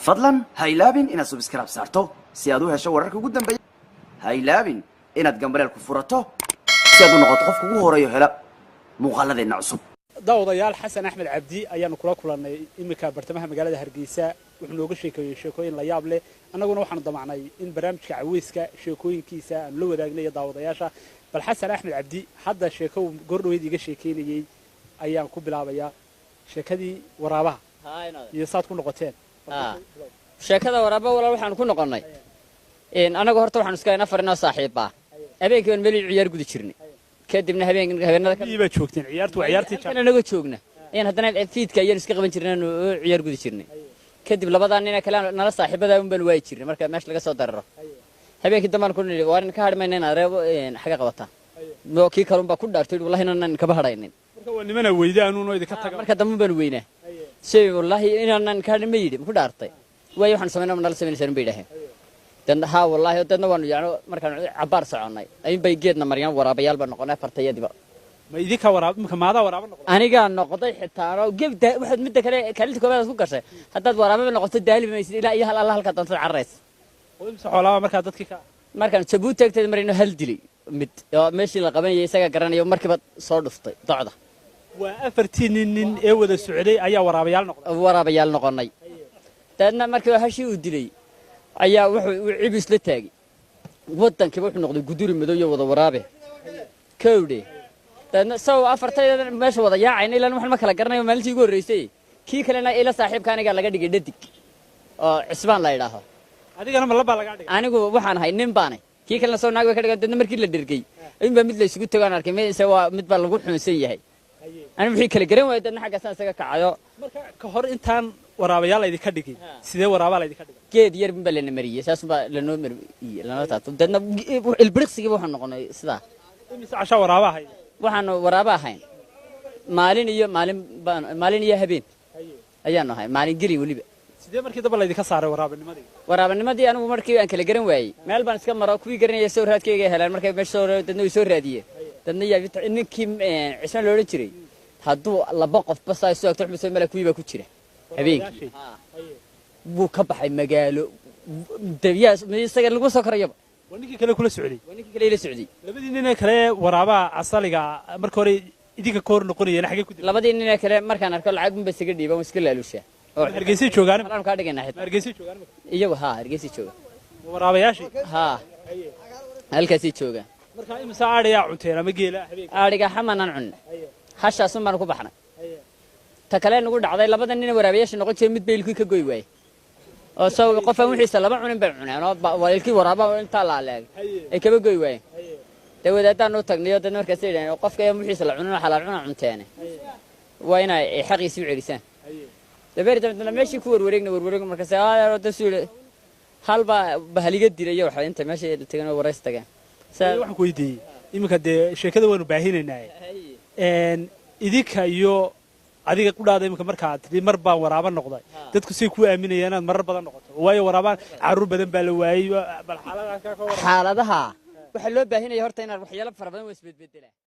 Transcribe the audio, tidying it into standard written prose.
fadlan ha ilaabin inaad subscribe saarto si aad u hesho wararka ugu dambeeya ha ilaabin inaad gambareel ku furato si aad u noqoto qofka ugu horeeyo hela muuqaaladeena cusub daawadayaal xasan axmed cabdi ayaanu kula kulannay imika bartamaha magaalada hargeysa wuxuu nooga sheekeeyay sheekooyin la yaab leh annaguna waxaanu damacnay in barnaamijka caweyska sheekooyinkiisa aan la wadaagnayo daawadayaasha bal xasan axmed cabdi hadda sheeko gordhoweyd iga sheekeynayay ayaan ku bilaabayaa sheekadii waraabaha iyo saad ku noqoteen sheekada waraaba walaal waxaan ku noqonnay anagu horta waxaan iska inaa farino saaxiiba habeenkii aan meel ciyaar gudi jirnay kadibna habeenada ka iiba joogteen ciyaartu ciyaartii anaga joogna in haddana fiidka ayaan iska qaban jirnay oo ciyaar gudi jirnay kadib labadan nin kale nala saaxiibada un baan waay jirnay marka meesh laga soo dararo habeenkii damban ku niri waan ka hadhmayna in areebo xaga qabata mo kii kalun ba ku dhaartay wallahi inaan ka bahadhaynin marka waa nimana weydaan uu idinka taga marka damban baan weynaa shay wallahi inaan ka hadhmay yiri ku dhaartay way waxaan sameynaa nala sameynaysan beedahay dan ha wallahi dadna waan yaano markaan cabaar soconay ay bay geedna mariyaan waraabayaal ba noqonay fartayadiba ma idinka waraab imka maada waraab noqon aniga noqday xitaa oo gebda waxaad mid kale kaalinta koobaad ku gashay haddaad waraaba noqoto daaliba maysid ilaa iyo hal Allah halka doonto carreys oo imsa xoolaha markaa dadkii ka markaan Jabuuti tagtay marino hal dilay mid oo meeshii la qabanayay isaga garanayo markiiba soo dhuftay docda waa afartii nin ee wada socday ayaa waraabayaal noqonay dadna markii hashii uu dilay ayaa wuxuu cibis la taagay wadankiiba wuxuu noqday guduri madow iyo wada waraabe kowde dadna soo afartayda meesha wada yaacayna ilaa waxaan ma kala garanayo maalintii ugu horeysay kii kalena ila saaxiibka aniga laga dhigay dhadig oo cisbaan la yiraahdo adigana ma laba laga dhigay anigu waxaan ahay nin baanay kii kalena soo naag way ka dhigay dadna markii la dhirgay in ba mid la isugu tagaan arkay meesha waa mid ba lagu xunsan yahay anigu wixii kala garan waayay dadna xagga isaga kacayo marka ka hor intaan waraabayaal idin ka dhigay sidee waraabayaal idin ka dhigay geed yar baa la mariyay saas baa la noo mariyay lana taato dadna ilbriqsiga waxaan noqonay sida imise casha waraabaha waxaan waraabaha ahayn maalin iyo habeen ayaan ahay maalin geli waliba sidee markii daba la idin ka saaray waraabanimadii anigu markii aan kala garan waayay meel baan iska maro kuwii garanayay soo raadkayga helaan markay meesha soo dadna way soo raadiyeen dadna yaa ninkii cismaan loo oran jiray hadduu laba qof bas ay soo agto xubin meel kuwii baa ku jira habeenkii buu ka baxay magaalo dabiyaas isaga lagu soo korayaba ninkii kale kula socday ila socday labadii nin kale waraabaha asaliga markii hore idinka koor noqonayeen xagee ku dilay labadii nin kale markaan arko lacag un ba isaga dhiiban iska laalusha oo Hargeysa joogaan aan ka dhiganaa Hargeysa joogaan iyagu Hargeysa jooga waraabayaashii halkaas jooga marka imisa aadhiya cunteen ama geela habeenkii aadhiga xamanan cun hashaas un baan ku baxnay ta kale nagu dhacday labada nin waraabayaasha noqon jiray mid beelkii ka goy waayay oo soo qofan wixiisa laba cunin baan cuneen oo waalkii waraaba inta la leeg ay kaba goy waayeen dawladaan u tagnay dad markaas ay dhaheen qofka ay wixiisa la cunin xalaal cuna cunteen waa inay xaqiisi u celisaan dabeerta meeshii ku warwareegna markaas ay dasuul halba bahaliga dilayo waxa inta meeshii tagan warays tagan waxaan ku weydiiyay iminka de sheekada waanu baahinaynaa idinka iyo adiga ku dhaaday iminka marka aad mar baan waraaba noqday dadku say ku aaminayaan inaad marar badan noqoto waayo waraabaan caruur badan baa la waayay bal xaaladaha waxa loo baahinaya horta inaad waxyaalo fara badan way isbedbedelaan